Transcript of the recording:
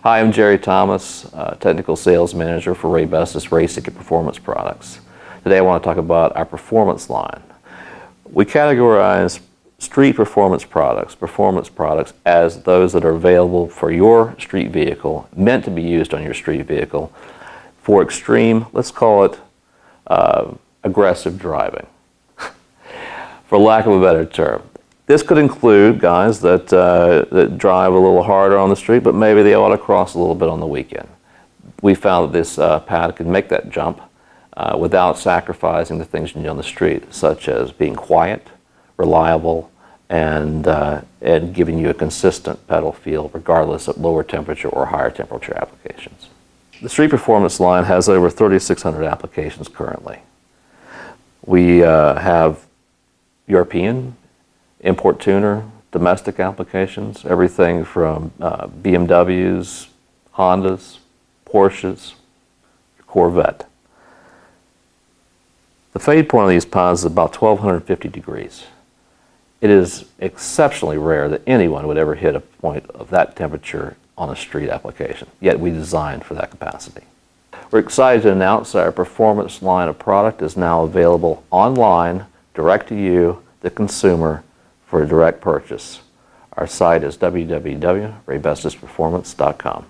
Hi, I'm Jerry Thomas, Technical Sales Manager for Raybestos Racing and Performance Products. Today I want to talk about our performance line. We categorize street performance products as those that are available for your street vehicle, meant to be used on your street vehicle, for extreme, let's call it aggressive driving, for lack of a better term. This could include guys that drive a little harder on the street, but maybe they autocross a little bit on the weekend. We found that this pad can make that jump without sacrificing the things you need on the street, such as being quiet, reliable, and giving you a consistent pedal feel regardless of lower temperature or higher temperature applications. The Street Performance line has over 3,600 applications currently. We have European, import tuner, domestic applications, everything from BMWs, Hondas, Porsches, Corvette. The fade point of these pods is about 1,250 degrees. It is exceptionally rare that anyone would ever hit a point of that temperature on a street application, yet we designed for that capacity. We're excited to announce that our performance line of product is now available online, direct to you, the consumer, for a direct purchase. Our site is www.raybestosperformance.com.